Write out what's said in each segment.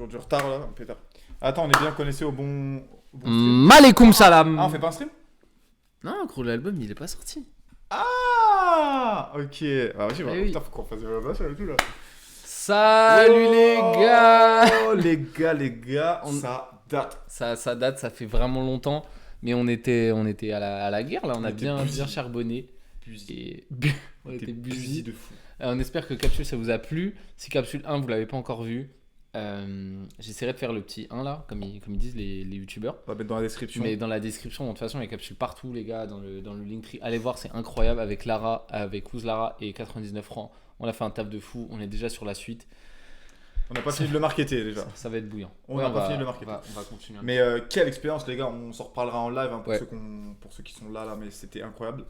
toujours du retard là, pétard. Attends, on est bien connecté au bon stream. Malekoum salam. Ah, on fait pas un stream? Non, gros, l'album il est pas sorti. Ah, ok. Ah, vas-y, Eh oui. putain, faut qu'on fasse des révélations et tout là. Salut les gars. Oh, les gars, ça date. Ça date, ça fait vraiment longtemps. Mais on était à la guerre là, on a était bien busy. charbonné. Busy. Et on était busy busy. de fou. On espère que Capsule ça vous a plu. Si Capsule 1 vous l'avez pas encore vu, j'essaierai de faire le petit 1 là, comme ils disent les youtubeurs. On va mettre dans la description. Mais dans la description, de toute façon, il y a Capsule partout, les gars, dans le Linktree. Allez voir, c'est incroyable avec Lara, avec Ouzlara et 99 francs. On a fait un taf de fou, on est déjà sur la suite. On n'a pas fini de le marketer déjà. Ça va être bouillant. On n'a pas fini de le marketer. On va continuer. Mais quelle expérience, les gars. On s'en reparlera en live hein, pour, Ouais. pour ceux qui sont là, mais c'était incroyable.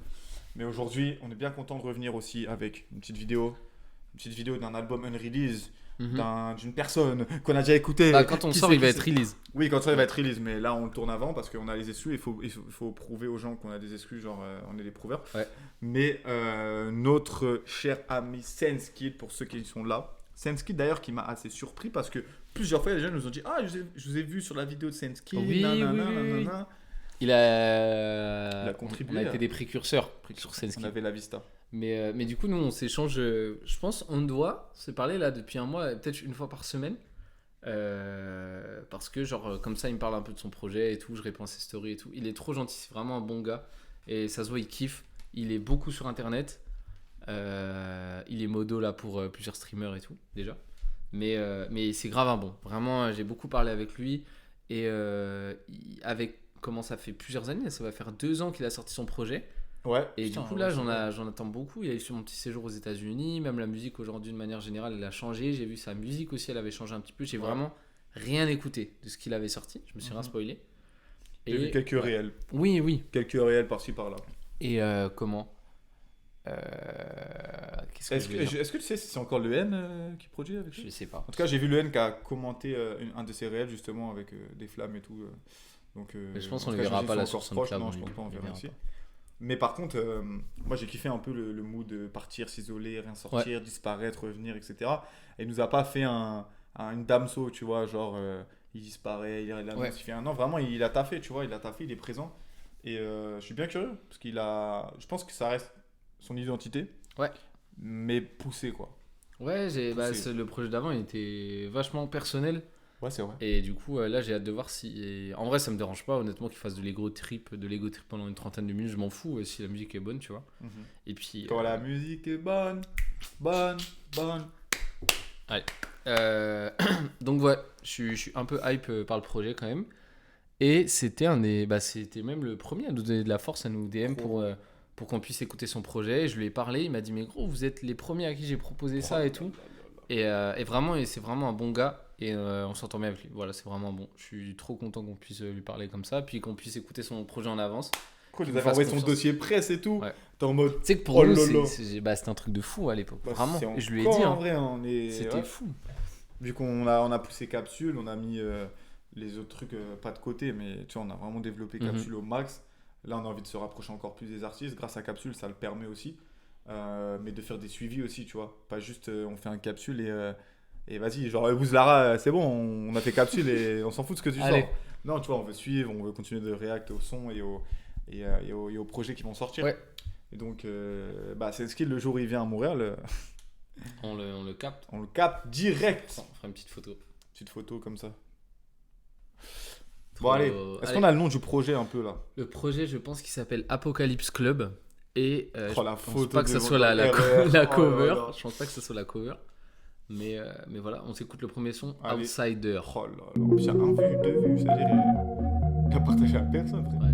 Mais aujourd'hui, on est bien content de revenir aussi avec une petite vidéo d'un album unrelease. D'une personne qu'on a déjà écouté. Bah, quand on sort, il va être release. Oui, quand ça il va être release, mais là on le tourne avant parce qu'on a les exclus. Il faut prouver aux gens qu'on a des exclus, genre on est des prouveurs. Ouais. Mais notre cher ami Senskid, pour ceux qui sont là, Senskid d'ailleurs qui m'a assez surpris parce que plusieurs fois les gens nous ont dit ah je vous ai vu sur la vidéo de Senskid. Oui. Il a contribué. On a été des précurseurs sur On Senski. avait la vista. Mais du coup, nous, on s'échange. Je pense on doit se parler là depuis un mois, peut-être une fois par semaine. Parce que, genre, comme ça, il me parle un peu de son projet et tout. Je réponds à ses stories et tout. Il est trop gentil, c'est vraiment un bon gars. Et ça se voit, il kiffe. Il est beaucoup sur internet. Il est modo là pour plusieurs streamers et tout, déjà. Mais c'est grave un bon. Vraiment, j'ai beaucoup parlé avec lui. Et comment ça fait plusieurs années, ça va faire 2 ans qu'il a sorti son projet. Ouais. Et putain, du coup, là, j'en attends beaucoup. Il a eu sur mon petit séjour aux États-Unis. Même la musique aujourd'hui, de manière générale, elle a changé. J'ai vu sa musique aussi, elle avait changé un petit peu. J'ai vraiment rien écouté de ce qu'il avait sorti. Je me suis rien spoilé. J'ai vu quelques réels. Oui. Quelques réels par-ci par-là. Et comment Est-ce que tu sais si c'est encore le N qui produit avec lui? Je sais pas. En tout cas, j'ai vu le N qui a commenté un de ses réels justement avec des flammes et tout. Donc, Mais je pense en qu'on tout ne cas, verra j'imagine pas là qu'ils sont sur encore SoundCloud. proches. Non, je pense pas, on verra ici. Mais par contre, moi j'ai kiffé un peu le mood de partir, s'isoler, rien sortir, disparaître, revenir, etc. Et il nous a pas fait une damso, tu vois, genre il disparaît, il annonce, il fait un an. Vraiment, il a taffé, tu vois, il est présent. Et je suis bien curieux parce je pense que ça reste son identité. Ouais. Mais poussé quoi. Ouais, le projet d'avant, il était vachement personnel. Ouais, c'est vrai. Et du coup, là, j'ai hâte de voir si. En vrai, ça me dérange pas, honnêtement, qu'il fasse de l'ego trip pendant une trentaine de minutes. Je m'en fous si la musique est bonne, tu vois. Et puis. Quand la musique est bonne. Allez. Donc, ouais, je suis un peu hype par le projet quand même. Et c'était c'était même le premier à nous donner de la force, à nous DM pour qu'on puisse écouter son projet. Je lui ai parlé, il m'a dit, mais gros, vous êtes les premiers à qui j'ai proposé ça et tout. Et vraiment, c'est vraiment un bon gars. Et on s'entend bien avec lui. Voilà, c'est vraiment bon. Je suis trop content qu'on puisse lui parler comme ça. Puis qu'on puisse écouter son projet en avance. Cool, il a envoyé son dossier presse et tout. Ouais. T'es en mode. Tu sais que pour nous, c'était un truc de fou à l'époque. Vraiment. Et je lui ai dit. En vrai, c'était fou. Vu qu'on a poussé Capsule, on a mis les autres trucs pas de côté. Mais tu vois, on a vraiment développé Capsule au max. Là, on a envie de se rapprocher encore plus des artistes. Grâce à Capsule, ça le permet aussi. Mais de faire des suivis aussi, tu vois. Pas juste on fait un Capsule et vas-y, genre Ouzlara, c'est bon, on a fait Capsule et on s'en fout de ce que tu sors. Non, tu vois, on veut suivre, on veut continuer de réact au son et aux projets qui vont sortir. Ouais. Et donc, c'est ce qu'il le jour où il vient à Montréal. On le capte. On le capte direct. On fera une petite photo. Petite photo comme ça. Bon, allez. Est-ce qu'on a le nom du projet un peu là? Le projet, je pense qu'il s'appelle Apocalypse Club. Et je pense pas que ça soit la cover. Je pense pas que ce soit la cover. Mais voilà, on s'écoute le premier son, allez. Outsider. Oh là là, il y a 1 vue, 2 vues, c'est-à-dire il a partagé à personne, frère. Ouais.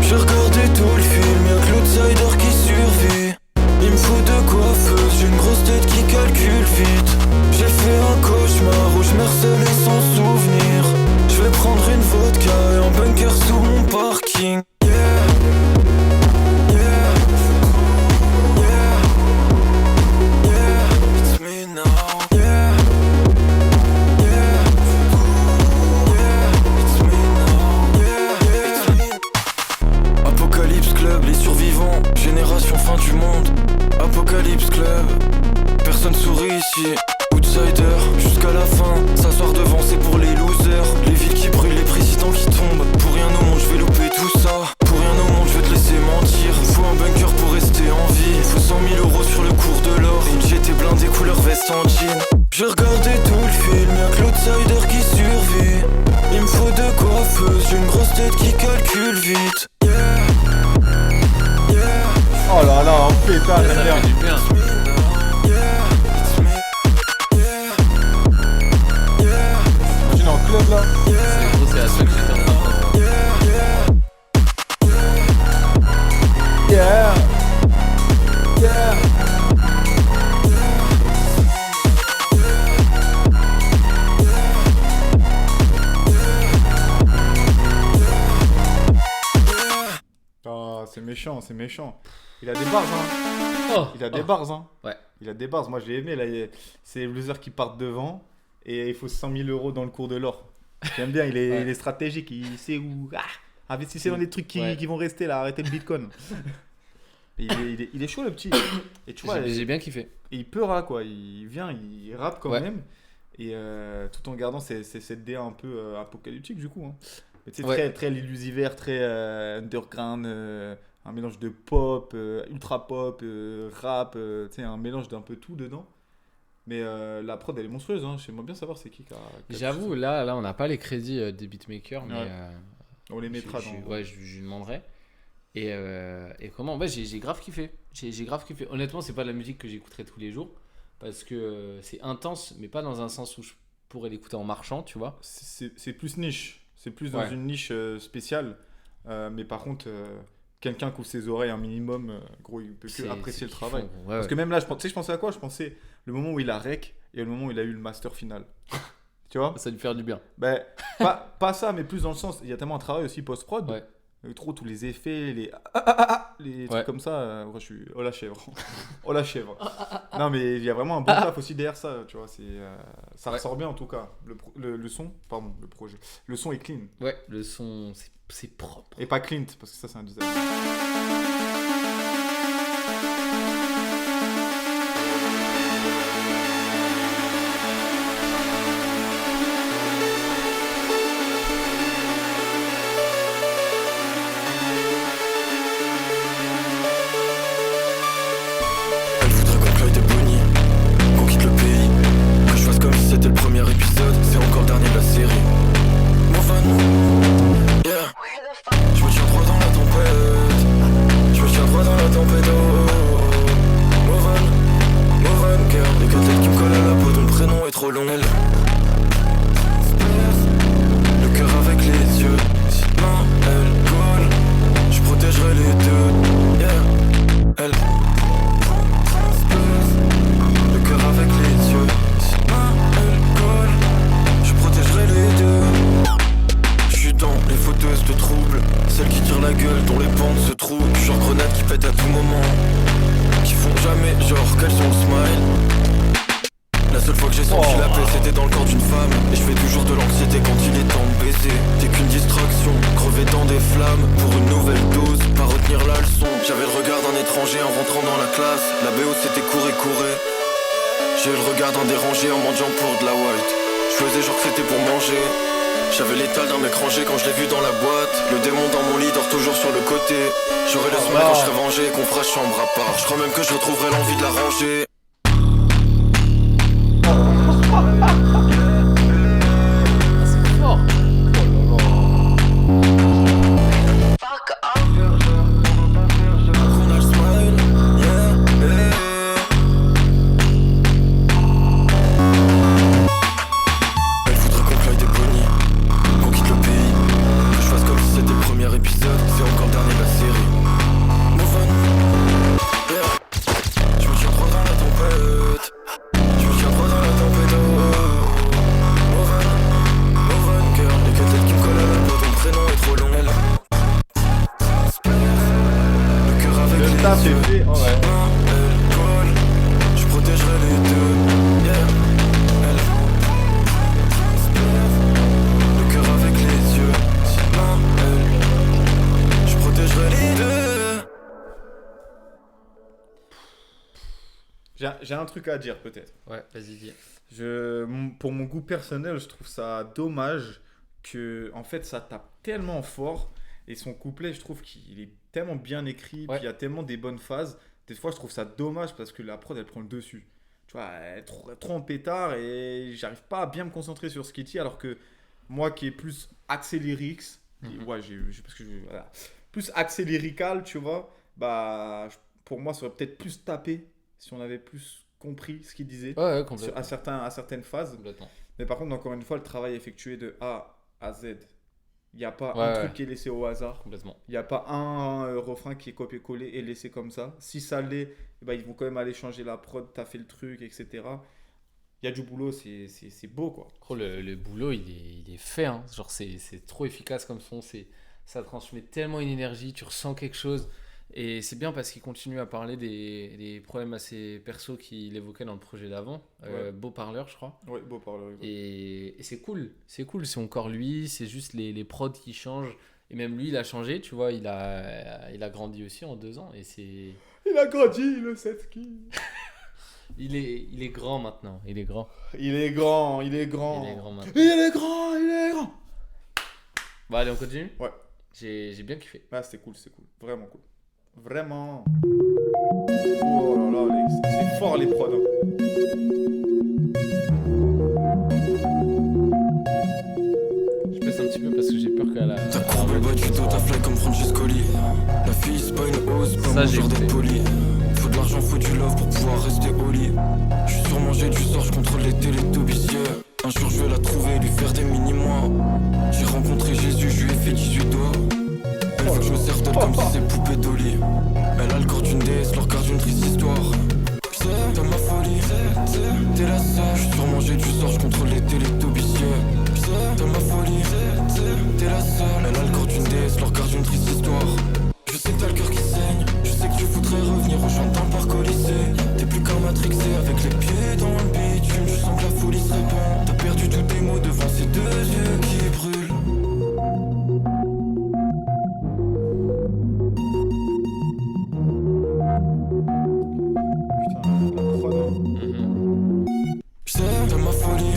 J'ai regardé tout le film, y'a que l'outsider qui survit. Il me faut de coiffeuse, j'ai une grosse tête qui calcule vite. J'ai fait un cauchemar où je me harcelais Crips Club. Personne sourit ici, outsider jusqu'à la fin. S'asseoir devant c'est pour les losers. Les villes qui brûlent, les présidents qui tombent. Pour rien au monde je vais louper tout ça. Pour rien au monde je vais te laisser mentir. Il faut un bunker pour rester en vie. Il faut 100 000 euros sur le cours de l'or. Et une GT blindée couleur veste en jean. J'ai regardé tout le film, y'a que l'outsider qui survit. Il me faut deux coiffeuses, j'ai une grosse tête qui calcule vite. Yeah, yeah. Oh là là, putain, j'aime Ça bien. fait du bien. Imagine en club là. C'est gros, c'est à ça que j'étais en train de penser. Yeah. Yeah. Oh, c'est méchant, c'est méchant. Il a des bars, hein. Oh, Il a des bars, hein. Ouais. Il a des bars. Moi, je l'ai aimé. Là, c'est les losers qui partent devant et il faut 100 000 euros dans le cours de l'or. J'aime bien. Il est stratégique. Il sait où. Investissez dans des trucs qui vont rester là. Arrêtez le bitcoin. Il est chaud, le petit. Et tu vois, J'ai bien kiffé. et il peut rap, quoi. Il vient, il rappe quand Ouais. même. Et tout en gardant cette DA un peu apocalyptique, du coup. Hein. Mais tu sais, Ouais. très, très l'illusiver, très underground, un mélange de pop, ultra pop, rap, tu sais, un mélange d'un peu tout dedans. Mais la prod, elle est monstrueuse. Hein. J'aimerais bien savoir c'est qui a J'avoue, là, on n'a pas les crédits des beatmakers, mais Ouais. On les mettra dans. ouais, je lui demanderai. Et comment ouais, j'ai grave kiffé. J'ai grave kiffé. Honnêtement, c'est pas de la musique que j'écouterai tous les jours parce que c'est intense, mais pas dans un sens où je pourrais l'écouter en marchant, tu vois. C'est plus niche. C'est plus dans Ouais. une niche spéciale. Mais par contre, quelqu'un qui ouvre ses oreilles un minimum, gros, il peut que C'est apprécier le kiffant, travail. gros. Ouais, Parce ouais. que même là, je pensais à quoi? Je pensais le moment où il a rec et le moment où il a eu le master final. Tu vois? Ça lui faire du bien. Ben, pas ça, mais plus dans le sens, il y a tellement un travail aussi post-prod. Ouais. Trop tous les effets, les trucs Ouais. comme ça. Je suis oh la chèvre. Oh la chèvre. Non, mais il y a vraiment un bon taf aussi derrière ça, tu vois. Ça ressort bien en tout cas. Le son, pardon, le projet. Le son est clean. Ouais, le son, c'est propre. Et pas Clint, parce que ça, c'est un design. Elle voudrait qu'on claque des bonnies, qu'on quitte le pays, que je fasse comme si c'était le premier épisode, c'est encore le dernier de la série. Mon fan, yeah. Je me tiens droit dans la tempête, je me tiens droit dans la tempête, Movan, girl, les côtelettes qui me collent à la peau dont le prénom est trop long. Elle, le cœur avec les yeux, si demain elle colle, je protégerai les deux, yeah. Elle, le cœur avec les yeux, si demain elle colle, je protégerai les deux. Je suis dans les fauteuses de trouble, celles qui tirent la gueule, dont les pentes se trouvent. Genre grenades qui pètent à tout moment, qui font jamais genre qu'elles sont le smile. La seule fois que j'ai senti la paix c'était dans le corps d'une femme. Et je fais toujours de l'anxiété quand il est temps de baiser. T'es qu'une distraction, crevé dans des flammes. Pour une nouvelle dose, pas retenir la leçon. J'avais le regard d'un étranger en rentrant dans la classe. La BO c'était courir. J'ai eu le regard d'un dérangé en mendiant pour de la white. Je faisais genre que c'était pour manger. J'avais l'étal d'un mec rangé quand je l'ai vu dans la boîte. Le démon dans mon lit dort toujours sur le côté. J'aurai le smile quand je serai vengé et qu'on fera chambre à part. Je crois même que je retrouverai l'envie de la ranger. C'est fort. Qu'on a le smile, yeah. Elle voudrait qu'on claque des bonnies, qu'on quitte le pays, que je fasse comme si c'était le premier épisode, c'est encore le dernier de la série. Move on, yeah. Je me tiens droit dans la tempête, je me tiens droit dans la tempête, Move on, girl, les côtelettes qui me collent à la peau, ton prénom est trop long. Elle, le cœur avec Le les taf yeux. est fait. Oh ouais. Elle colle, je protégerai les deux, yeah. Elle, le cœur avec les yeux, si demain elle, je protégerai les deux. J'ai un truc à dire peut-être. Ouais, vas-y, dis. Pour mon goût personnel, je trouve ça dommage que en fait ça tape tellement fort et son couplet, je trouve qu'il est tellement bien écrit, Ouais. puis il y a tellement des bonnes phases. Des fois, je trouve ça dommage parce que la prod elle prend le dessus. Tu vois, elle est trop en pétard et j'arrive pas à bien me concentrer sur ce qu'il dit alors que moi qui est plus axé lyrics, ouais, parce que voilà, plus axé lyrical, tu vois, bah pour moi ça aurait peut-être plus tapé si on avait plus compris ce qu'il disait Ouais, complètement. à certaines phases. Complètement. Mais par contre, encore une fois, le travail effectué de A à Z, il n'y a pas Ouais, un ouais. truc qui est laissé au hasard. Complètement. Il n'y a pas un refrain qui est copié-collé et laissé comme ça. Si ça l'est, eh ben, ils vont quand même aller changer la prod, t'as fait le truc, etc. Il y a du boulot, c'est beau, quoi. Gros, le boulot, il est fait. Hein. Genre, c'est trop efficace comme son. Ça transmet tellement une énergie, tu ressens quelque chose. Et c'est bien parce qu'il continue à parler des problèmes assez perso qu'il évoquait dans le projet d'avant. Ouais. Beau parleur, je crois. Ouais, beau parleur. Et c'est cool. C'est cool. C'est encore lui. C'est juste les prods qui changent. Et même lui, il a changé. Tu vois, il a grandi aussi en 2 ans. Et c'est... Il a grandi, le Setski. Il est grand maintenant. Il est grand. Il est grand, il est grand. Il est grand maintenant. Il est grand, il est grand. Bon, allez, on continue. Ouais. J'ai bien kiffé. Ah, c'était cool, c'est cool. Vraiment cool. Vraiment. Oh là là, c'est fort les prods. Hein. Je baisse un petit peu parce que j'ai peur qu'elle a... T'as courbé le bas du dos, t'as fly comme Francescoli. La fille c'est pas une hausse, pas Ça, mon j'ai genre d'être écouté. poli. Faut de l'argent, faut du love pour pouvoir rester au lit. J'suis surmangé du sort, j'contrôle les télétobicieux. Un jour je vais la trouver, lui faire des mini-mois. J'ai rencontré Jésus, je lui ai fait 18 doigts. Elle veut que je me serve d'elle comme si c'est poupée d'Oli. Elle a le corps d'une déesse, le regard d'une triste histoire. C'est de ma folie, t'es la seule. J'suis surmangé du sort, j'contrôle les télétobicieux. C'est de ma folie, t'es la seule. Elle a le corps d'une déesse, le regard d'une triste histoire. Je sais que t'as le cœur qui saigne, je sais que tu voudrais revenir rejoindre dans le parc au lycée. T'es plus qu'un matrixé avec les pieds dans le bitume. Je sens que la folie se répand. T'as perdu tous tes mots devant ces 2 yeux qui brûlent. Putain, la prod. Hein. Mhm. C'est de ma folie,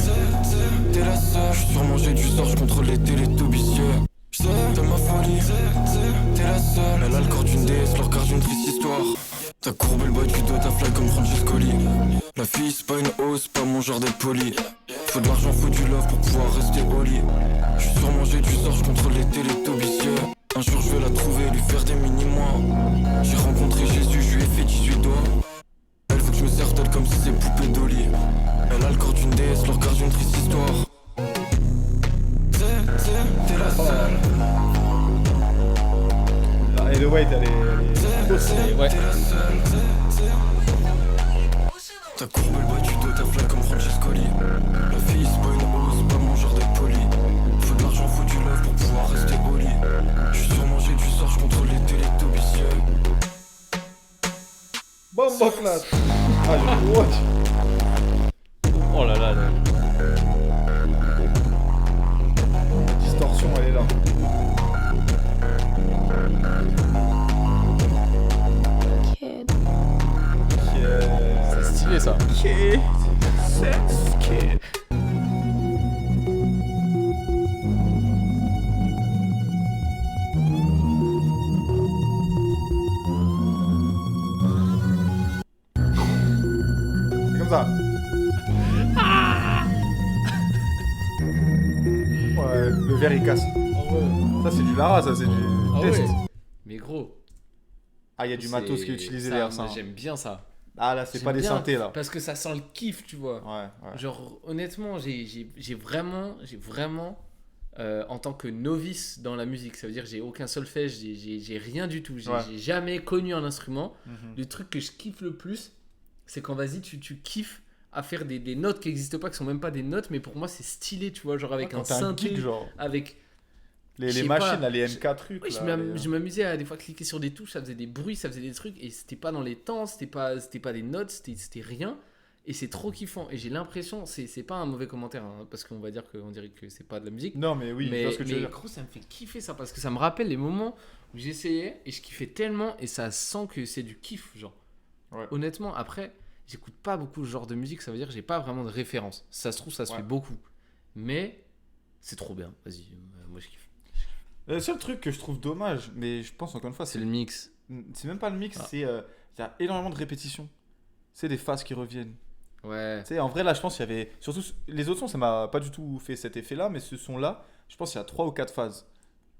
t'es la seule. J'suis surmangé du sort, j'contrôle les télétobicieux. C'est de ma folie, t'es la seule. Elle a le corps d'une déesse, le regard d'une triste histoire. T'as courbé le bas du dos, t'as fly comme Francescoli. La fille c'est pas une hausse, pas mon genre d'être poli. Faut de l'argent, faut du love pour pouvoir rester au lit. J'suis surmangé du sort, j'contrôle les télétobicieux. Un jour je vais la trouver, lui faire des mini-mois. J'ai rencontré Jésus, je lui ai fait 18 doigts. Elle veut que je me serve d'elle comme si c'est poupée d'Oli. Elle a le corps d'une déesse, le regard d'une triste histoire. T'es la seule. Ah, et le weight, elle est... Ouais. T'as courbé le bas du dos, t'as fly comme Francescoli. La fille c'est pas une hausse, pas mon genre d'être poli. Faut de l'argent, faut du love pour pouvoir rester au lit. J'suis surmangé du sort, j'contrôle les télétobicieux. Bomba class. Ah, je watch. Oh là là. Distorsion, elle est là. Kid. C'est stylé ça. Kid. Sex kid. C'est comme ça. Ouais, le verre il casse. Ça c'est du Lara, ça c'est du Ah test. ouais. Mais gros. Ah, il y a du matos qui est utilisé derrière ça. Moi, j'aime bien ça. Ah là, c'est J'aime pas des bien, synthés là. Parce que ça sent le kiff, tu vois. Ouais. Genre, honnêtement, j'ai vraiment, en tant que novice dans la musique, ça veut dire que j'ai aucun solfège, j'ai rien du tout. J'ai jamais connu un instrument. Mhm. Le truc que je kiffe le plus, c'est quand vas-y, tu kiffes à faire des notes qui n'existent pas, qui sont même pas des notes, mais pour moi, c'est stylé, tu vois, genre avec Quand un t'as synthé, geek, genre. avec... je Les sais machines, pas, là, les MK trucs. Oui, là, je m'amusais à des fois cliquer sur des touches, ça faisait des bruits, ça faisait des trucs, et c'était pas dans les temps, c'était pas des notes, c'était rien, et c'est trop kiffant. Et j'ai l'impression, c'est pas un mauvais commentaire, hein, parce qu'on va dire qu'on dirait que c'est pas de la musique. Non, mais oui, je mais vois ce que tu veux dire. gros, ça me fait kiffer ça, parce que ça me rappelle les moments où j'essayais, et je kiffais tellement, et ça sent que c'est du kiff, genre. Ouais. Honnêtement, après, j'écoute pas beaucoup ce genre de musique, ça veut dire que j'ai pas vraiment de référence. Si ça se trouve, ça se Ouais. fait beaucoup. Mais c'est trop bien, vas-y, moi je kiffe. Le seul truc que je trouve dommage, mais je pense encore une fois, C'est le mix. c'est même pas le mix, Ah. c'est il y a énormément de répétitions. C'est des phases qui reviennent. Ouais. Tu sais, en vrai, là, je pense qu'il y avait. Surtout, les autres sons, ça m'a pas du tout fait cet effet-là, mais ce son-là, je pense qu'il y a 3 ou 4 phases.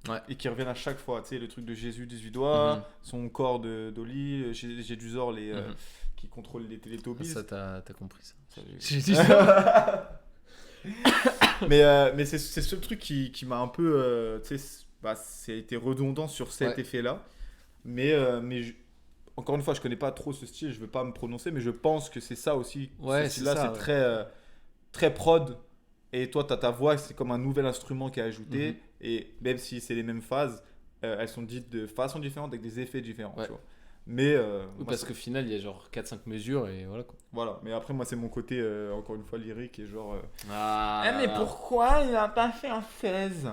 Ouais. Et qui reviennent à chaque fois. Tu sais, le truc de Jésus, 18 doigts, Mhm. son corps d'Oli, j'ai du Zor, Mhm. qui contrôle les Télétobies. Ça, t'as compris ça. Ça, j'ai- J'ai dit ça. mais c'est ce seul truc qui m'a un peu. Tu sais, ça a été redondant sur cet Ouais. effet-là. Mais encore une fois, je connais pas trop ce style, je veux pas me prononcer, mais je pense que c'est ça aussi. Ouais, ce style-là, c'est ça, c'est ouais. très prod. Et toi, tu as ta voix, c'est comme un nouvel instrument qui est ajouté. Mhm. Et même si c'est les mêmes phases, elles sont dites de façon différente, avec des effets différents. Ouais. Tu vois. Mais Oui, moi, parce qu'au final, il y a genre 4-5 mesures et voilà quoi. voilà. Mais après, moi, c'est mon côté, encore une fois, lyrique et genre. Ah, mais pourquoi il a pas fait un 16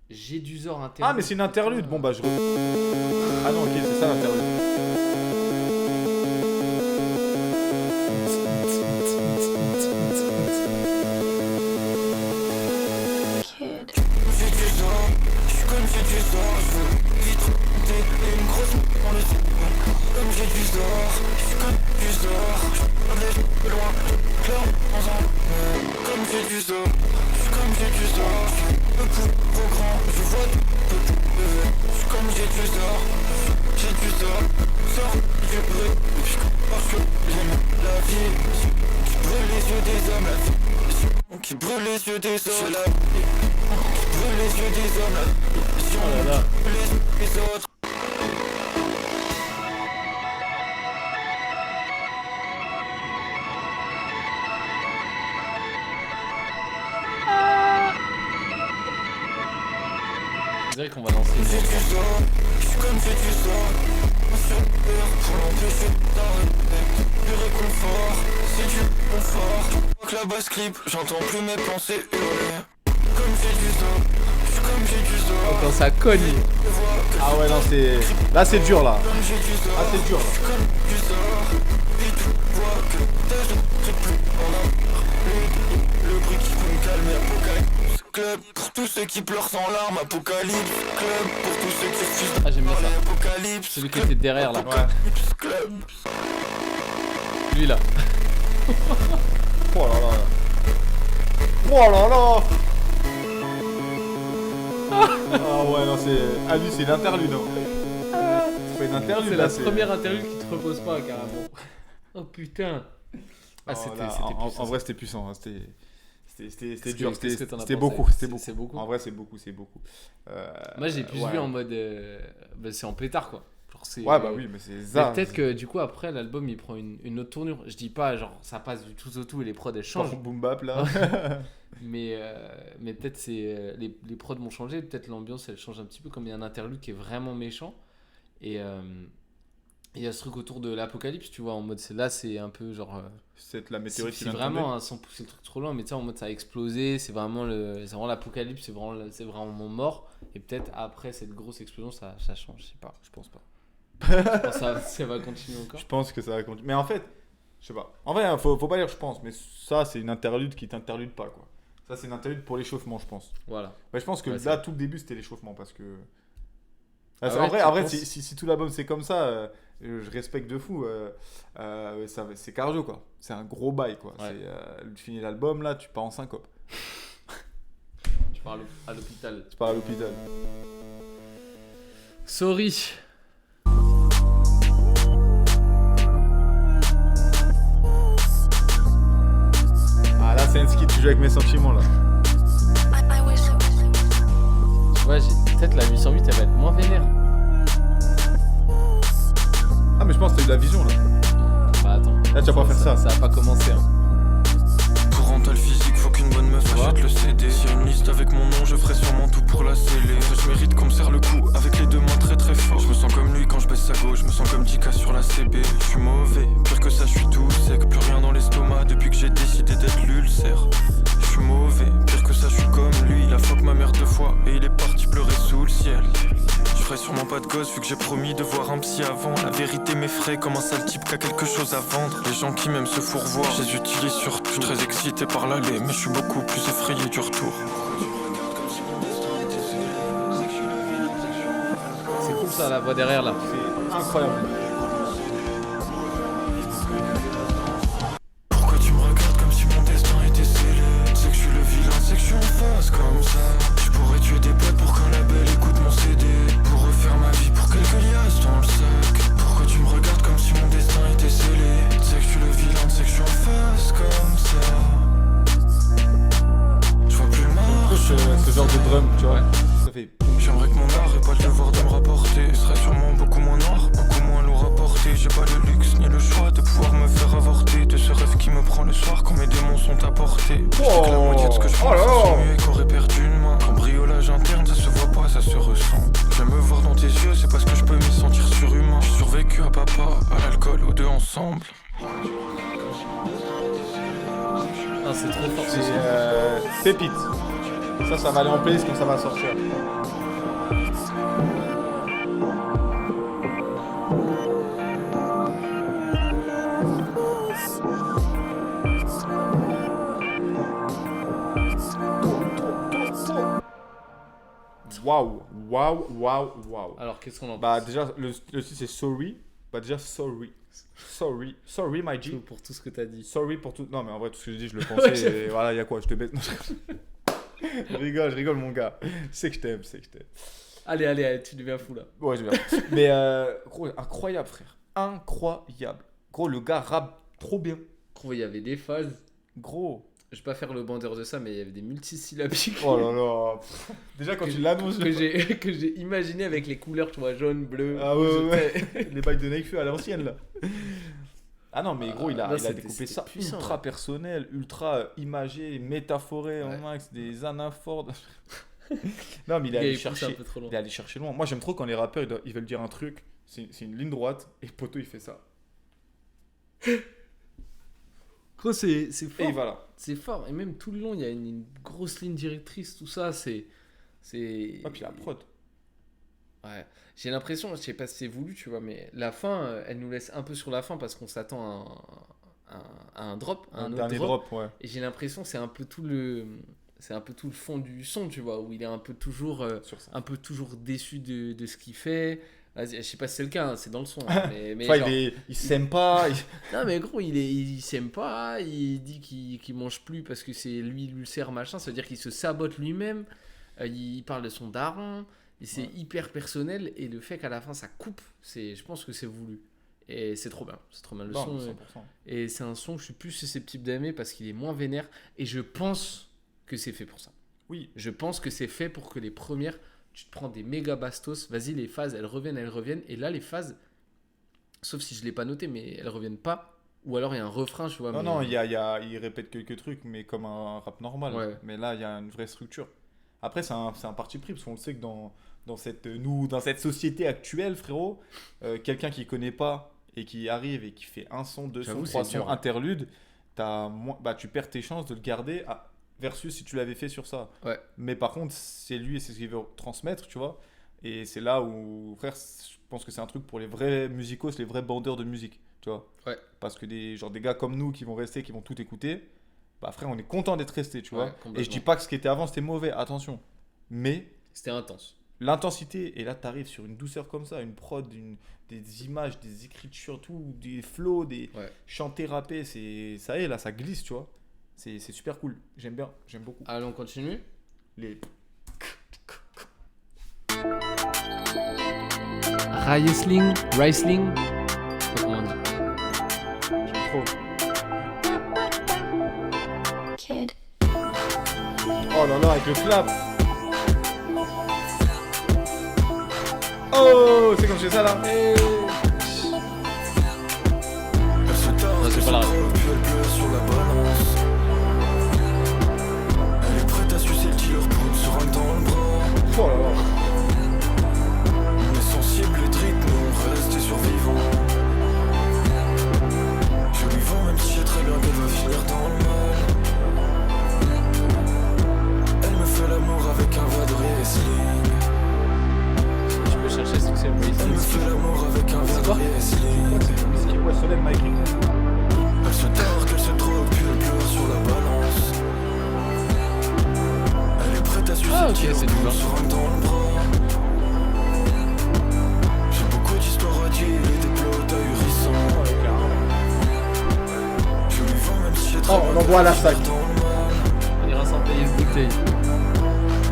J'ai du Zor interlude. Ah, mais c'est une interlude. Bon, bah, je. Ah non, ok, c'est ça l'interlude. Kid. J'ai du Zor, j'suis comme j'ai du Zor, j'veux vite monter et une grosse dans le ciel. Comme j'ai du Zor, j'suis comme du Zor, j'regarde les gens de loin, clair dans un comme j'ai du Zor, j'suis comme j'ai du Zor, j'suis le coup trop grand, je vois tout, j'suis comme j'ai du Zor, Zor, du bruit, parce que j'aime la vie, qui brûle les yeux des hommes, la vie, qui brûle les yeux des hommes, la vie, qui brûle les yeux des hommes, la vie, Oh là là. les autres. C'est vrai qu'on va lancer une J'ai du Zor, j'suis comme j'ai du Zor, on se perd pour l'empêcher d'arrêter. Du réconfort, c'est du confort. Que la basse clip, j'entends plus mes pensées hurler. Comme j'ai du Zor, j'suis comme j'ai du Zor. quand ça cogne. Je vois que Ah ouais, non, c'est. Là, c'est dur, là. comme j'ai du Zor, Ah, c'est dur, là. j'suis comme du Zor. Et tu vois que t'as je serai plus en arrière. Le bruit qui peut me calmer, Apocalypse Club. Pour tous ceux qui pleurent sans larmes, Apocalypse Club. Pour tous ceux qui refusent Ah, j'aime bien ça. Apocalypse Celui qui était derrière là. Apocalypse Club. Lui là. Oh là là. Oh là là. Ah ouais, non, c'est. Ah, lui, c'est une interlude. Hein. C'est pas une interlude, C'est là, la première interlude qui te repose pas carrément. Oh putain. Ah, Oh, c'était là, puissant. en vrai, c'était puissant. Hein. C'était Qu'est-ce dur. que- qu'est-ce que t'en as C'était pensé beaucoup. C'était C'est beaucoup. beaucoup. En vrai, c'est beaucoup. Moi j'ai plus ouais. vu en mode. Bah, c'est en pétard quoi. Genre, c'est, Ouais, bah oui, mais c'est Mais ça. peut-être que du coup après l'album il prend une autre tournure. Je dis pas genre ça passe du tout au tout et les prods elles changent. Boom bap, là. Mais peut-être c'est les prods vont changer, peut-être l'ambiance elle change un petit peu comme il y a un interlude qui est vraiment méchant et il y a ce truc autour de l'apocalypse tu vois en mode c'est un peu genre C'est la météorite qui c'est vient de vraiment tomber. sans pousser le truc trop loin mais tu sais en mode ça a explosé c'est vraiment l'apocalypse c'est vraiment mort et peut-être après cette grosse explosion ça change je sais pas Je pense pas. je pense que ça va continuer encore. Je pense que ça va continuer. Mais en fait, je sais pas. En vrai, hein, faut pas dire je pense, mais ça, c'est une interlude qui t'interlude pas, quoi. Ça, c'est une interlude pour l'échauffement, je pense. Voilà. Ouais, je pense que Ouais, là, tout le début, c'était l'échauffement parce que. Ah en ouais, vrai, tu en vrai penses si tout l'album c'est comme ça, je respecte de fou. C'est cardio, quoi. C'est un gros bail, quoi. Ouais. Tu finis l'album, là, tu pars en syncope. Tu parles à l'hôpital. Tu pars à l'hôpital. Sorry. Ah, là, c'est un ski, tu joues avec mes sentiments, là. Tu vois, peut-être la 808 elle va être moins vénère. Ah, mais je pense que t'as eu la vision, là. Bah attends. Là, tu vas pas faire ça. Ça va pas commencer. Hein. Pour rendre le physique, faut qu'une bonne meuf Tu vois achète le CD. S'il y a une liste avec mon nom, je ferai sûrement tout pour la sceller. Je mérite qu'on me serre le cou avec les deux mains très très fort. Je me sens comme lui quand je baisse sa gauche, je me sens comme 10K sur la CB. Je suis mauvais, pire que ça, je suis tout sec. Plus rien dans l'estomac depuis que j'ai décidé d'être l'ulcère. Je suis mauvais, pire que ça, je suis comme lui. Il a fuck ma mère 2 fois et il est parti pleurer sous le ciel. Je ferai sûrement pas pas de gosse vu que j'ai promis de voir un psy avant. La vérité m'effraie comme un sale type qui a quelque chose à vendre. Les gens qui m'aiment se fourvoient, je les utilise surtout. Je suis très excité par l'aller, mais je suis beaucoup plus effrayé du retour. C'est cool ça, la voix derrière là. C'est incroyable. Pourquoi tu me regardes comme si mon destin était scellé? C'est que je suis le vilain, c'est que je suis en face comme ça. Je pourrais tuer des potes pour qu'un label écoute mon CD. Pour refaire ma vie pour quelques liasses dans le sac. Pourquoi tu me regardes comme si mon destin était scellé? C'est que je suis le vilain, c'est que je suis en face comme ça. Je vois plus le marche. Ce genre de drum, tu vois. Ça fait. J'aimerais que mon art ait pas le devoir de me rapporter. Il serait sûrement beaucoup moins noir, beaucoup moins lourd à porter. J'ai pas le luxe ni le choix de pouvoir me faire avorter. De ce rêve qui me prend le soir quand mes démons sont à portée. Je sais que la moitié de ce que je pense, c'est mieux qu'aurait perdu une main. Cambriolage interne, ça se voit pas, ça se ressent. J'aime me voir dans tes yeux, c'est parce que je peux m'y sentir surhumain. J'ai survécu à papa, à l'alcool, aux deux ensemble. Ah, c'est trop fort. C'est pépite. Ça va aller en place quand ça va sortir. Waouh. Alors qu'est-ce qu'on en Bah pense déjà, le titre c'est Sorry. Bah déjà, sorry my G. pour tout ce que t'as dit. Sorry pour tout. Non mais en vrai, tout ce que j'ai dit, je le pensais. Ouais, et voilà, y a quoi, je te baisse. Non, je rigole mon gars. C'est que je t'aime. Allez, tu deviens fou là. Ouais, je vais. Mais gros, incroyable frère. Incroyable. Gros, le gars rappe trop bien. Gros, il y avait des phases. Gros. Je vais pas faire le bandeur de ça, mais il y avait des multisyllabiques. Oh là là. Déjà quand tu l'annonces, que j'ai imaginé avec les couleurs, tu vois, jaune, bleu. Ah ouais. Les bails de Nekfeu à l'ancienne là. Ah non, mais gros, il a c'était découpé ça puissant, ultra personnel, ultra imagé, métaphoré en max, des anaphores. Non, mais il est allé chercher. Un peu trop loin. Il est allé chercher loin. Moi, j'aime trop quand les rappeurs ils veulent dire un truc, c'est une ligne droite et Poto il fait ça. Gros, c'est fort. Et voilà. C'est fort. Et même tout le long, il y a une grosse ligne directrice, tout ça. C'est. Ah, puis la prod. Ouais. J'ai l'impression, je sais pas si c'est voulu, tu vois, mais la fin, elle nous laisse un peu sur la fin parce qu'on s'attend à un drop, Un autre dernier drop, ouais. Et j'ai l'impression que c'est un peu tout le fond du son, tu vois, où il est un peu toujours, toujours déçu de ce qu'il fait. Vas-y, je sais pas si c'est le cas, hein, c'est dans le son. Hein, mais enfin, genre... il s'aime pas. Non, mais gros, il s'aime pas. Il dit qu'il mange plus parce que c'est lui l'ulcère, machin. Ça veut dire qu'il se sabote lui-même. Il parle de son daron. Et c'est hyper personnel. Et le fait qu'à la fin ça coupe, je pense que c'est voulu. Et c'est trop bien. C'est trop bien le son. 100%. Et c'est un son que je suis plus susceptible d'aimer parce qu'il est moins vénère. Et je pense que c'est fait pour ça. Oui. Je pense que c'est fait pour que les premières. Tu te prends des méga bastos, vas-y, les phases, elles reviennent. Et là, les phases, sauf si je ne l'ai pas noté, mais elles reviennent pas. Ou alors, il y a un refrain, tu vois. Non, il répète quelques trucs, mais comme un rap normal. Ouais. Mais là, il y a une vraie structure. Après, c'est un parti pris, parce qu'on le sait que dans cette société actuelle, frérot, quelqu'un qui ne connaît pas et qui arrive et qui fait un son, deux sons, trois sons, interlude, tu perds tes chances de le garder versus si tu l'avais fait sur ça. Ouais. Mais par contre, c'est lui et c'est ce qu'il veut transmettre, tu vois. Et c'est là où, frère, je pense que c'est un truc pour les vrais musicos, les vrais bandeurs de musique, tu vois. Ouais. Parce que des gars comme nous qui vont rester, qui vont tout écouter, bah frère, on est content d'être resté, tu vois. Et je dis pas que ce qui était avant c'était mauvais, attention. Mais c'était intense. L'intensité, et là t'arrives sur une douceur comme ça, une prod, des images, des écritures, tout, des flows, des chanter, rapper, ça y est, là ça glisse, tu vois. C'est super cool, j'aime bien, j'aime beaucoup. Allez, on continue. Riesling, comment on dit? J'aime trop. Kid. Oh là là, avec le clap. Oh, c'est comme je fais ça là. Non, c'est pas la ref. Sur la balance. Elle est prête à sucer le dealer pour une seringue dans le bras. Oh là là. On est sensible et trip, mais on reste survivant. Je lui vends même si je sais très bien qu'elle va finir dans le mal. Elle me fait l'amour avec un va de wrestling. Tu peux chercher ce que c'est. paradis, c'est du on blanc. se rame dans le bras. J'ai beaucoup d'histoires à dire et des plots ahurissants. Je lui vends même si j'ai trop on envoie à la sac. dans le mal. On ira sans payer ce bouteille.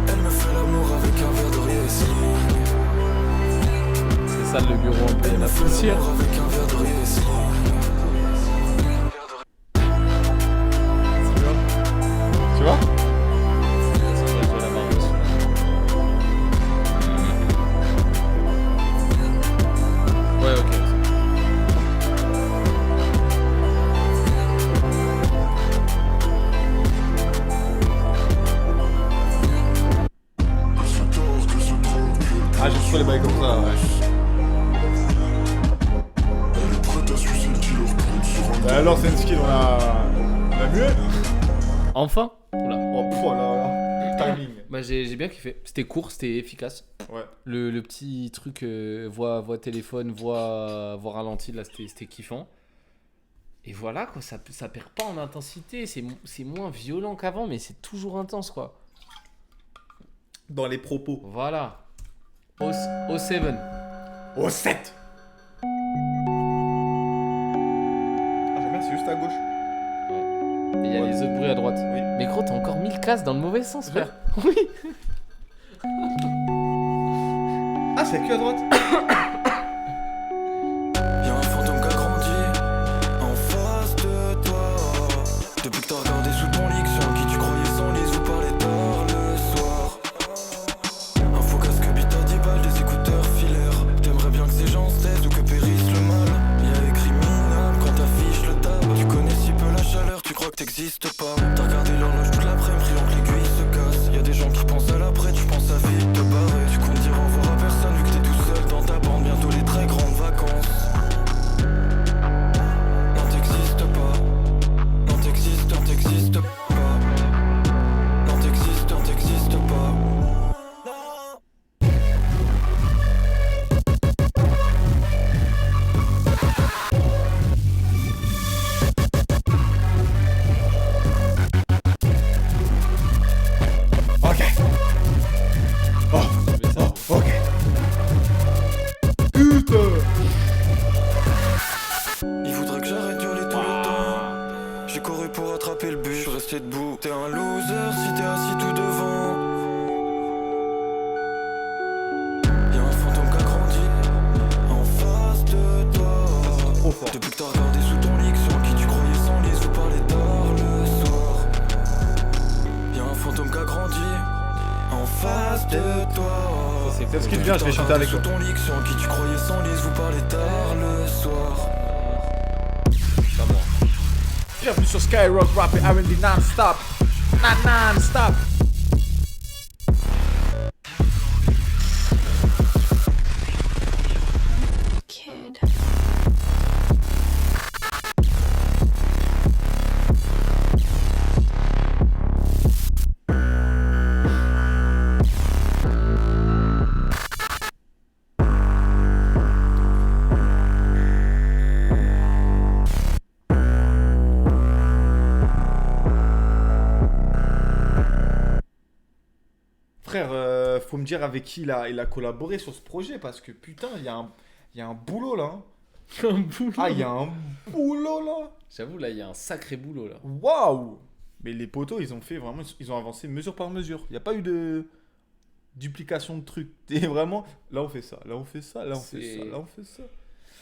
Elle me fait l'amour avec un verre de Riesling. C'est ça le bureau un peu, il y a la poussière. L'amour avec un verre de Riesling. Tu vois? Ouais, ok. Ah, j'ai toujours les bails comme ça, ouais. Bah alors, c'est une skill, on a mué. Enfin. Oula. Oh, pff, là, timing. Bah j'ai bien kiffé. C'était court, c'était efficace. Ouais. Le petit truc voix téléphone, voix ralenti, là c'était kiffant. Et voilà quoi, ça perd pas en intensité. C'est moins violent qu'avant, mais c'est toujours intense quoi. Dans les propos. Voilà. Au 7. Au 7. Ah, j'aime bien, c'est juste à gauche. Et il y a les autres bruits à droite. Oui. Mais gros, t'as encore 1000 cases dans le mauvais sens, frère. Oui. Ah, c'est que à droite. Y'a un fantôme qui a grandi en face de toi. Depuis que t'as regardé sous ton lit, sur qui tu croyais sans les ou parlais tard le soir. Un faux casque bite à 10 balles, des écouteurs filaires. T'aimerais bien que ces gens se taisent ou que périsse le mal. Y'a écrit minable quand t'affiches le tab. Tu connais si peu la chaleur, tu crois que t'existes pas. T'as regardé l'horloge toute l'après-midi, priant que l'aiguille se casse. Y'a des gens qui pensent à l'après, tu penses à vite te barrer. Tu comptes dire au revoir à personne vu que t'es tout seul dans ta bande. Bientôt les très grandes vacances. Non, t'existes pas. Non, t'existes pas. Non, t'existes pas. Ok. Ok. Putain. Il faudrait que j'arrête d'y aller tout le temps. J'ai couru pour attraper le but, je suis resté debout. T'es un loser si t'es assis tout devant. Y'a un fantôme qui a grandi en face de toi. Trop fort. Depuis que t'as regardé sous ton lit, sur qui tu croyais sans les ou parlais tard le soir. Y'a un fantôme qui a grandi en face de toi. C'est ce qui devient, je vais chanter avec toi. Sous ton lit, sur qui tu croyais sans les ou parlais tard le soir. Bienvenue sur Skyrock Rap et R&B non-stop. Non-stop. Kid. Frère, faut me dire avec qui il a collaboré sur ce projet parce que putain, il y a un boulot là. Hein. Un boulot. Ah, il y a un boulot là. J'avoue, là, il y a un sacré boulot là. Waouh. Mais les potos, ils ont fait vraiment, ils ont avancé mesure par mesure. Il n'y a pas eu de duplication de trucs. Et vraiment, là on fait ça, là on fait ça, là on fait C'est- ça, là on fait ça.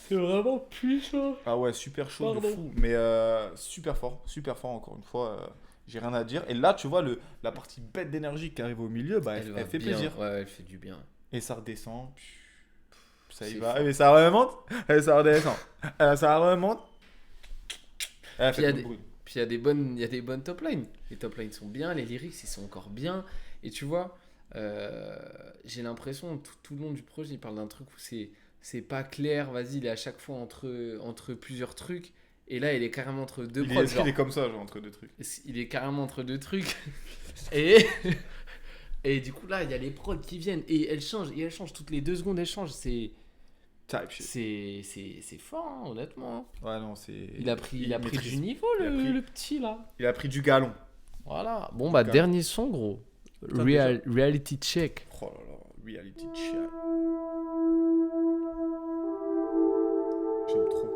C'est vraiment puissant. Ah ouais, super chaud de Pardon. fou. Mais super fort encore une fois. J'ai rien à dire. Et là, tu vois, la partie bête d'énergie qui arrive au milieu, bah, elle va fait bien. plaisir. Ouais, elle fait du bien. Et ça redescend. Ça y C'est va. fort. Mais ça remonte. Et ça redescend. Ça remonte. Elle Puis il y fait a tout des- le bruit. Puis il y a des bonnes top lines. Les top lines sont bien, les lyrics ils sont encore bien. Et tu vois, j'ai l'impression tout le long du projet, il parle d'un truc où c'est pas clair. Vas-y, il est à chaque fois entre plusieurs trucs. Et là, il est carrément entre deux prods. Il est comme ça, genre, entre deux trucs. Il est carrément entre deux trucs. et du coup, là, il y a les prods qui viennent. Et elles changent toutes les 2 secondes, elles changent. C'est Type shit. c'est fort, hein, honnêtement. Ouais, non, c'est. Il a pris du maîtrise. niveau, Il a pris- le petit, là. Il a pris du galon. Voilà. Bon, bah, Ok. dernier son, gros. Putain, Reality check. Oh là là, reality check. J'aime trop.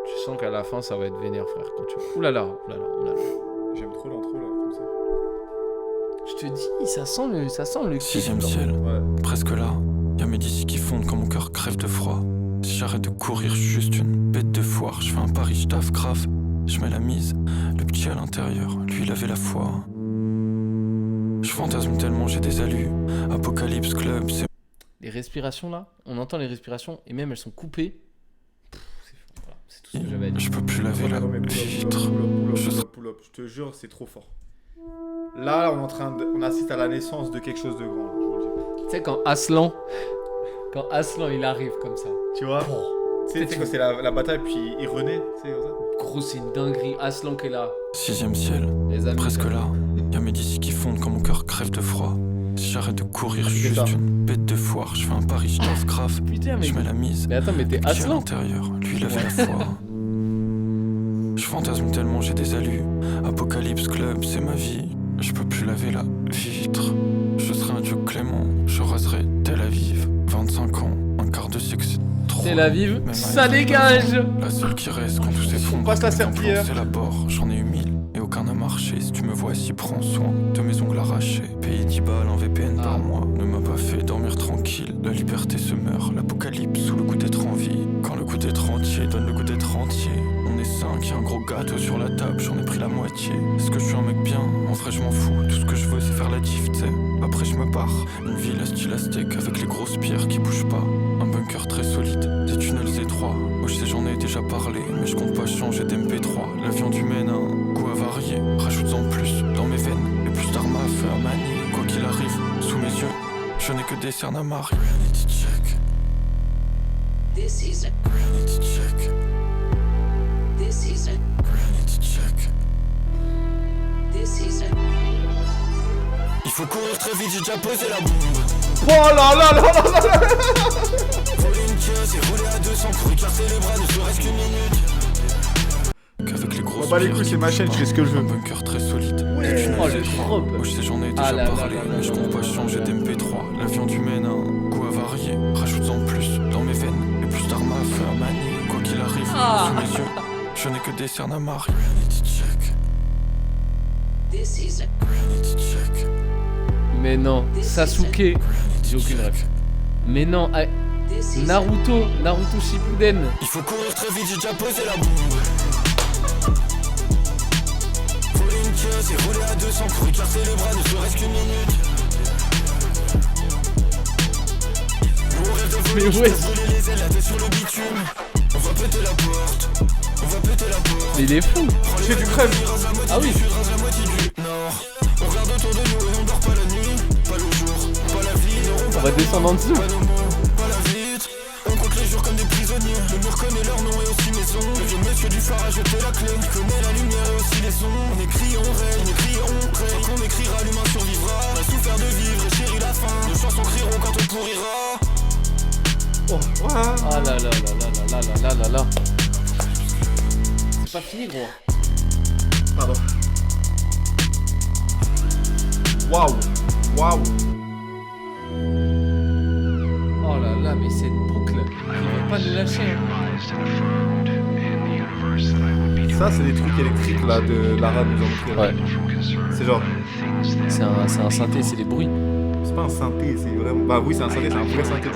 Tu sens qu'à la fin, ça va être vénère, frère. Quand tu... Oulala. J'aime trop l'intro là, comme ça. Je te dis, ça sent le Sixième kiff, ciel, Ouais. presque là. Y'a mes DC qui fondent quand mon cœur crève de froid. Si j'arrête de courir, je suis juste une bête de foire. Je fais un pari, je taffe grave. Je mets la mise, le petit à l'intérieur, lui il avait la foi. Je fantasme tellement, j'ai des allus. Apocalypse Club, c'est Les respirations là, on entend les respirations et même elles sont coupées. Voilà, c'est tout ce que j'avais à dire. je peux plus laver la Non, mais vitre. pull up. Je te jure, c'est trop fort. Là, on assiste à la naissance de quelque chose de grand. Je vous le dis. Tu sais quand Aslan il arrive comme ça. Tu vois Tu sais quand c'est la bataille, puis il renaît, tu sais, comme ça. Gros, c'est une dinguerie. Aslan qui est là. Sixième ciel, Les amis. presque là. Y'a mes DC qui fondent quand mon cœur crève de froid. Si j'arrête de courir, je suis C'est ça. juste une bête de foire. Je fais un pari, je taffe grave. Putain, mais. Je mets la mise. Mais attends, mais t'es Le petit à Aslan. l'intérieur, lui il avait la foi. Je fantasme tellement, j'ai des allus. Apocalypse Club, c'est ma vie. Je peux plus laver la vitre. Je serai un dieu clément, je raserai Tel Aviv. 25 ans, un quart de siècle, c'est trop. Tel Aviv, Même ça avec dégage. la seule qui reste quand tout s'effondre. passe la avec un serpillière. plan, c'est la bord, j'en ai eu 1000 et aucun n'a marché. Si tu me vois ici, prends soin de mes ongles arrachés. Payer 10 balles en VPN par mois ne m'a pas fait dormir tranquille. La liberté se meurt, l'apocalypse sous le goût d'être en vie. Quand le goût d'être entier donne le goût d'être entier. On est 5, y'a un gros gâteau sur la table, j'en ai pris la moitié. Est-ce que je suis un mec bien? En vrai, je m'en fous. Tout ce que je veux, c'est faire la diff, t'sais. Après, je me pars. Une ville à style aztèque avec les grosses pierres qui bougent pas. Un bunker très solide, des tunnels étroits. Moi, je sais, j'en ai déjà parlé, mais je compte pas changer d'MP3. La viande humaine a un goût avarié. Rajoute-en plus dans mes veines. Et plus d'armes à feu à manier. Quoi qu'il arrive, sous mes yeux, je n'ai que des cernes à marier. Reality check. This is a, Reality check. this is a, Reality check. this is a, Il faut courir très vite, j'ai déjà posé la bombe. Oh là là là là là. Voler une caisse et rouler à 200 pour écarter les bras, ne serait-ce qu'une minute. Qu'avec les grosses Oh bah les pierres couilles, qui c'est ma chaîne, je fais ce que je veux. un bunker très solide. Ouais. Des tunnels Oh, le étroits. drop. Moi je sais, j'en ai déjà Ah là là parlé, là là mais je là compte là pas là changer là. d'MP3. La viande humaine a un goût avarié. Rajoute-en plus dans mes veines. Et plus d'armes à feu à manier. Quoi qu'il arrive, Ah. sous mes yeux, je n'ai que des cernes à marier. Reality check. this is a, Reality check. Mais non, Sasuke. J'ai aucune ref. Mais non, ah, this is a, Naruto Shippuden. Il faut courir très vite, j'ai déjà posé la bombe. Voler une caisse et rouler à 200 pour écarter les bras, ne serait-ce qu'une minute. Nous on rêve de voler, Mais je ouais. peux brûler les ailes, la tête sur le bitume. On va péter la porte, on va péter la porte. Mais il est fou. Prends les J'ai du rênes, crème. on rase la moitié Ah oui. du sud, rase la moitié du nord. On regarde autour de nous et on dort pas la nuit. Pas le jour, pas la vie, On va descendre en dessous. pas nos mots, pas la vitre. On compte les jours comme des prisonniers. Le mur connaît leur nom et aussi maison. Le vieux monsieur du phare a jeté la clé. Il connaît la lumière et aussi les sons. On écrit, on rêve, on écrit, on rêve. Quand on écrira, l'humain survivra. On a souffert de vivre et chéri la fin. Nos chansons crieront quand on pourrira. Oh, ouais. Ah là là là là là là là là là. C'est pas fini, gros. Pardon. Waouh. Waouh. Oh là là, mais cette boucle, il va pas nous lâcher. hein. Ça, c'est des trucs électriques là de l'arabe nous ont montré. Ouais. C'est genre, C'est un synthé, c'est des bruits. c'est pas un synthé, c'est vraiment. Bah oui, c'est un synthé, c'est un vrai synthé.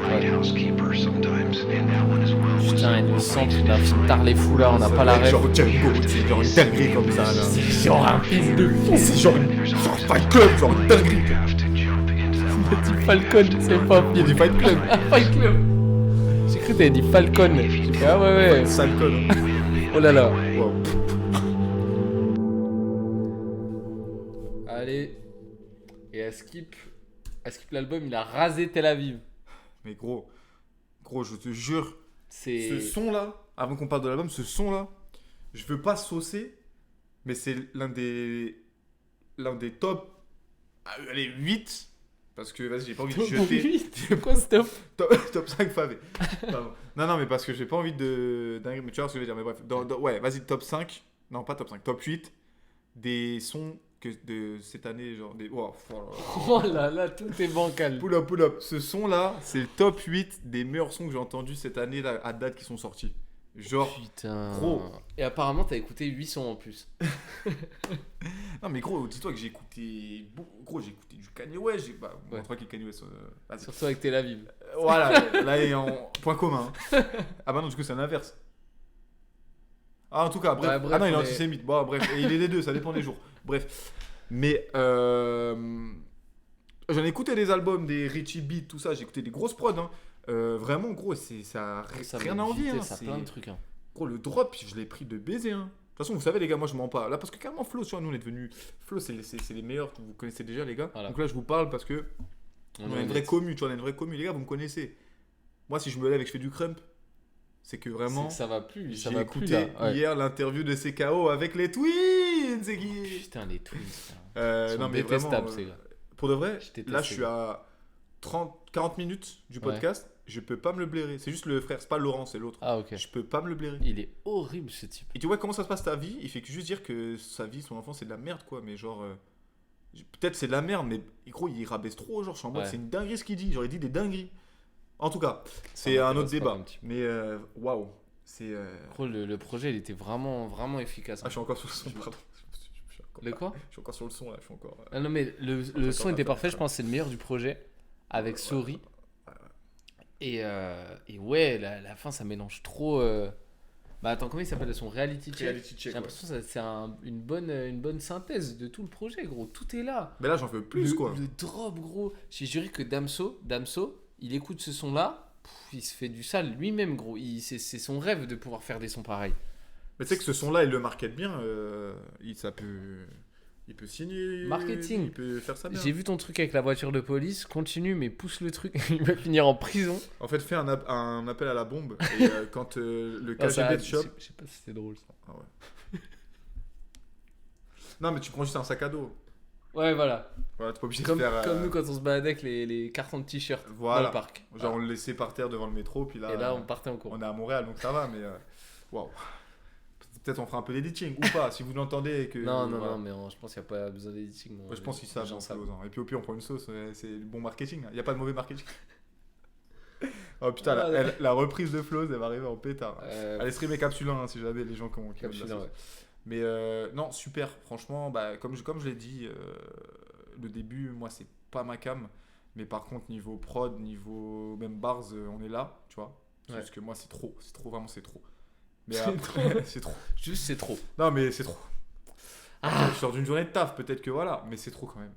Putain, et le sample d'un film tard les fous là, on n'a pas la rêve. Genre Django, c'est genre une dinguerie comme ça là. C'est genre un fils de fou. C'est genre Fight Club, genre une dinguerie. Il a dit Falcon, c'est pas Il y a du Fight Club. Fight Club. J'ai cru que t'avais dit Falcon. J'ai fait, ah ouais ouais. Sale con. Oh là là. Wow. Allez. Et à skip l'album, il a rasé Tel Aviv. Mais gros, je te jure, C'est. ce son là, avant qu'on parle de l'album, ce son là, je veux pas saucer, mais c'est l'un des top, allez, 8, parce que vas-y, j'ai pas envie de jeter. C'est quoi stop? top 5 favé. Pardon. Non, mais parce que j'ai pas envie de dinguerie, mais tu vois ce que je veux dire, mais bref. Ouais, vas-y, top 5, non pas top 5, top 8 des sons de cette année, genre des. Oh, Oh là là, tout est bancal. Pull up, pull up. Ce son-là, c'est le top 8 des meilleurs sons que j'ai entendus cette année là, à date qui sont sortis. Genre. Putain. Gros. Et apparemment, t'as écouté 8 sons en plus. Non, mais gros, dis-toi que j'ai écouté. Gros, j'ai écouté du Kanye West. Bah, Ouais. on croit qu'il y a Kanye West. Vas-y. Surtout avec Tel Aviv. Voilà, là, il est en point commun. Ah, bah non, du coup, c'est l'inverse. Ah, en tout cas, bref. Ouais, bref, Ah non, il est on est- antisémite. Bon, bref, et il est des deux, ça dépend des jours. Bref. Mais j'en ai écouté des albums, des Richie Beat, tout ça. J'ai écouté des grosses prods. Hein. Vraiment, gros, ça Ça rien à met envier. vitesse Hein. à C'est- plein de trucs. Hein. Gros, le drop, je l'ai pris de baiser. Hein. De toute façon, vous savez, les gars, moi, je mens pas. Là, parce que carrément, Flo, tu vois, nous, on est devenus. Flo, c'est les meilleurs que vous connaissez déjà, les gars. Voilà. Donc là, je vous parle parce que. On a une vraie commu, tu vois, on a une vraie commu. Les gars, vous me connaissez. Moi, si je me lève et que je fais du crump, c'est que vraiment. Ça va plus. Ça J'ai va plus écouté là. Ouais. hier l'interview de CKO avec les Twins. C'est qui Putain, les twins. Ils sont non, mais vraiment. détestables, ces gars. Pour de vrai, Je déteste là, je ces suis à 40 minutes du podcast. Je peux pas me le blairer. C'est juste le frère, c'est pas Laurent, c'est l'autre. Ah, ok. Je peux pas me le blairer. Il est horrible ce type. Et tu vois comment ça se passe ta vie. Il fait que juste dire que sa vie, son enfant, c'est de la merde, quoi. Mais genre. Peut-être c'est de la merde, mais gros, il rabaisse trop. Genre, je suis en mode, Ouais. c'est une dinguerie ce qu'il dit. Genre, il dit des dingueries. En tout cas, c'est Ça un autre m'intéresse pas débat. un petit peu. Mais waouh. C'est. Gros, le projet, il était vraiment, vraiment efficace. Ah, je suis encore sur le son, pardon. Je suis encore- Le quoi? Je suis encore sur le son là. Je suis encore. Ah non, mais le Encore son un était peu parfait. après. Je pense que c'est le meilleur du projet. Avec Ouais, Sori. ouais. Et ouais, la fin, ça mélange trop. Bah attends, comment il s'appelle son reality check? Reality J'ai check. Ouais. l'impression que c'est une bonne synthèse de tout le projet, gros. Tout est là. Mais là, j'en veux plus, le, quoi. le drop, gros. J'ai juré que Damso, il écoute ce son-là, il se fait du sale lui-même, gros. C'est son rêve de pouvoir faire des sons pareils. Mais tu sais que ce son-là, il le market bien. Il peut signer. Marketing. Il peut faire ça bien. J'ai vu ton truc avec la voiture de police, continue, mais pousse le truc, il va finir en prison. En fait, fais un appel à la bombe. Et quand le Ah, ça, KGB te je chope. sais pas si c'était drôle ça. Ah ouais. Non, mais tu prends juste un sac à dos. Ouais, voilà. Voilà, t'es pas obligé Comme, de faire. comme nous quand on se baladait avec les cartons de t-shirt dans Voilà. le parc. Genre, on le laissait par terre devant le métro. Puis là, Et là, on partait en cours. on est à Montréal, donc ça va. Mais waouh. Peut-être on fera un peu d'editing ou pas, si vous l'entendez. Et que, Non, voilà. mais je pense qu'il n'y a pas besoin d'éditing. Ouais, je pense qu'ils savent, les gens en Flows, hein. Et puis au pire, on prend une sauce, c'est le bon marketing. Il n'y a pas de mauvais marketing. Oh putain, Ah, ouais. la reprise de Flows, elle va arriver en pétard. Euh, Allez streamer Capsulin hein, si jamais les gens qui ont Capsulin, la sauce. ouais. Mais non, super. Franchement, bah, comme je l'ai dit, le début, moi, c'est pas ma cam. Mais par contre, niveau prod, niveau même bars, on est là, tu vois. C'est Ouais. juste que moi, c'est trop, vraiment, c'est trop. Mais C'est après, c'est trop. Juste, c'est trop. Non, mais c'est trop. Ah. Je sors d'une journée de taf, peut-être que voilà, mais c'est trop quand même.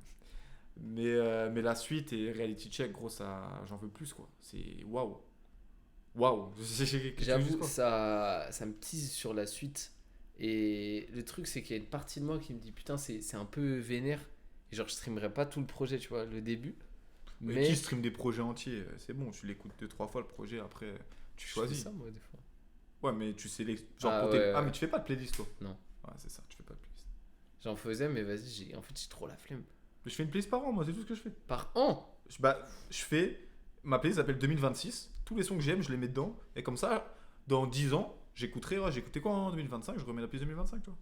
Mais la suite et reality check, gros, ça, j'en veux plus quoi. C'est waouh. Waouh. J'avoue, ça me tease sur la suite. Et le truc, c'est qu'il y a une partie de moi qui me dit putain, c'est un peu vénère. Et genre, je streamerai pas tout le projet, tu vois, le début. Mais Mais qui stream des projets entiers, c'est bon, tu l'écoutes 2-3 fois le projet, après tu je fais choisis. ça, moi, des fois. Ouais, mais tu sais les. Genre Ah, pour ouais, mais tu fais pas de playlist toi. Non. Ouais, c'est ça, tu fais pas de playlist. J'en faisais, mais vas-y, j'ai trop la flemme. Mais je fais une playlist par an, moi, c'est tout ce que je fais. Par an. Je fais. Ma playlist s'appelle 2026. Tous les sons que j'aime, je les mets dedans. Et comme ça, dans 10 ans, j'écouterai. J'ai écouté quoi en 2025 Je remets la playlist 2025, toi.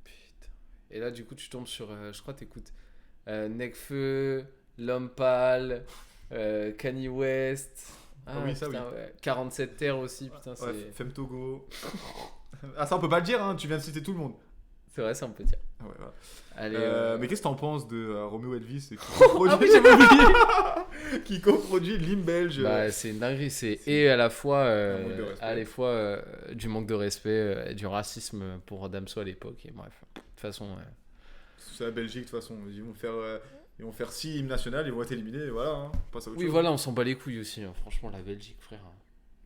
Putain. Et là, du coup, tu tombes sur. Je crois que t'écoutes Nekfeu, L'Homme Pâle, Kanye West. Ah oui, ça, putain, oui. ouais. 47 Terres aussi, putain, Ouais, c'est. Femme Togo. Ah, ça, on peut pas le dire, hein, tu viens de citer tout le monde. C'est vrai, ça on peut dire. Ah ouais, voilà. Allez. Mais qu'est-ce que t'en penses de Romeo Elvis et qui Ah oui, j'avais oublié. qui coproduit l'hymne belge Bah, c'est une dinguerie, et à la fois, un manque de respect. du manque de respect et du racisme pour Damso à l'époque. Et bref, de toute façon, C'est la Belgique, de toute façon. Ils vont faire 6 hymnes nationales, ils vont être éliminés, et voilà. Hein. On passe à autre oui, chose. voilà, on s'en bat les couilles aussi. Hein. Franchement, la Belgique, frère.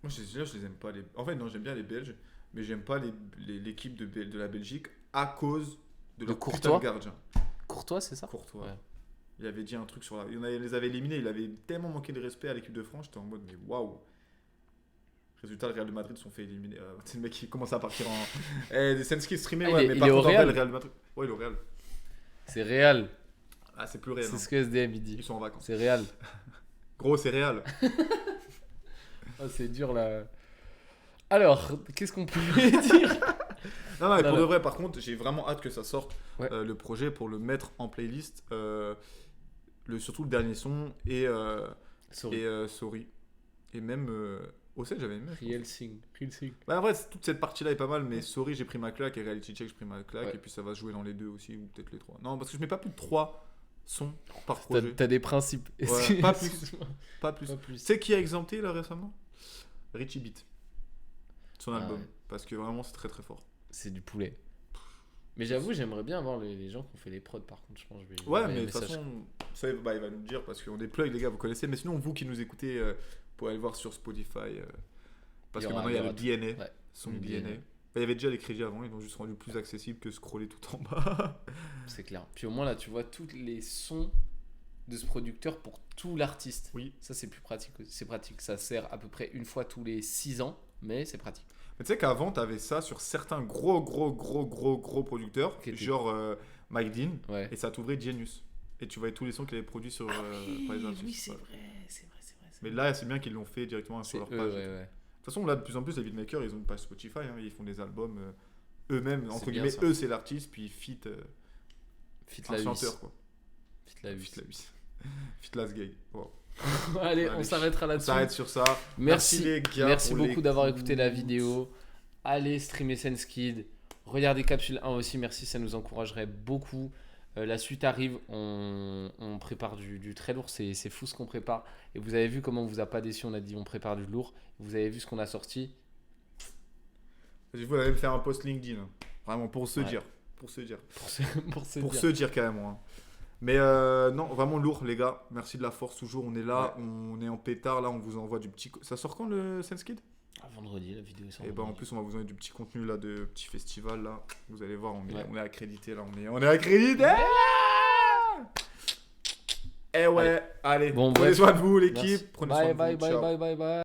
Moi, je les aime pas. En fait, non, j'aime bien les Belges, mais j'aime pas l'équipe de la Belgique à cause de leur putain Courtois de gardien. Courtois, c'est ça? Courtois. Ouais. Il avait dit un truc sur la. Il les avait éliminés, il avait tellement manqué de respect à l'équipe de France, j'étais en mode, mais waouh! Résultat, le Real de Madrid se sont fait éliminer. C'est le mec qui commence à partir en. Des Senski streamé, Ah, ouais, il mais est par au contre, en Real. vrai, le Real de Madrid. Ouais, il est au Real. C'est réel. Ah, c'est plus réel. C'est hein. ce que SDM il Ils dit. sont en vacances. C'est réel. Gros, c'est réel. Oh, c'est dur là. Alors, qu'est-ce qu'on pouvait dire? Non, mais Non, pour non. de vrai, par contre, j'ai vraiment hâte que ça sorte, Ouais. le projet, pour le mettre en playlist. Surtout le dernier son et Sorry. Sorry. Et même Ocel, j'avais aimé. je pense. Real Sing. Bah, en vrai, toute cette partie-là est pas mal, mais Sorry, j'ai pris ma claque, et Reality Check, j'ai pris ma claque, Ouais. et puis ça va se jouer dans les deux aussi, ou peut-être les trois. Non, parce que je mets pas plus de 3 sons par projet. T'as des principes. Ouais, pas plus. Excuse-moi. Pas plus. Pas Tu plus. sais qui a exempté là récemment? Richie Beat. Son Ah album. ouais. Parce que vraiment, c'est très très fort. C'est du poulet. Mais j'avoue, j'aimerais bien voir les gens qui ont fait les prods par contre. Je pense que je vais Ouais, envoyer mais un de toute message. façon, ça, bah, il va nous le dire parce qu'on déploie, les gars, vous connaissez. Mais sinon, vous qui nous écoutez, vous pouvez aller le voir sur Spotify. Parce Il y que aura- maintenant, il y a il y le DNA, Ouais, son le DNA. DNA. Bah, il y avait déjà les crédits avant, ils l'ont juste rendu plus accessible que scroller tout en bas. c'est clair. Puis au moins là, tu vois tous les sons de ce producteur pour tout l'artiste. Oui. Ça, c'est plus pratique. C'est pratique. Ça sert à peu près une fois tous les 6 ans, mais c'est pratique. Mais tu sais qu'avant, t'avais ça sur certains gros producteurs, Qui étaient- genre Mike Dean, Ouais. et ça t'ouvrait Genius. Et tu voyais tous les sons qu'il avait produits sur par les artistes. Ouais. vrai. Mais là, c'est bien qu'ils l'ont fait directement sur leur C'est page. eux, ouais. De toute façon, là, de plus en plus, les beatmakers, ils ont une page Spotify, hein, ils font des albums eux-mêmes, C'est entre bien, guillemets, ça. eux, c'est l'artiste, puis fit Fit un la chanteur, 8. quoi. Fit la 8. Fit la 8. Fit Last Gay. Wow. Allez, Allez, on s'arrêtera On là-dessus. s'arrête sur ça. Merci, les gars. merci pour beaucoup d'avoir l'écoute. écouté la vidéo. Allez streamer SenseKid. Regardez Capsule 1 aussi, merci, ça nous encouragerait beaucoup. La suite arrive, on prépare du très lourd, c'est fou ce qu'on prépare. Et vous avez vu comment on vous a pas déçu, on a dit on prépare du lourd. Vous avez vu ce qu'on a sorti. Vous allez me faire un post LinkedIn. hein. Vraiment, pour se Ouais. dire. Pour se dire. Pour Se dire carrément. hein. Mais non, vraiment lourd, les gars. Merci de la force toujours. On est là, on est en pétard. Là, on vous envoie du petit. Ça sort quand le SenseKid? Vendredi, la vidéo sort. Et ben en plus, on va vous envoyer du petit contenu là, de petits festivals là. Vous allez voir, Ouais. on est accrédité là. On est accrédité. Eh ouais, allez. Bon, Prenez bref. soin de vous, l'équipe. Merci. Prenez soin de Bye, vous. bye, Ciao. bye, bye, bye, bye.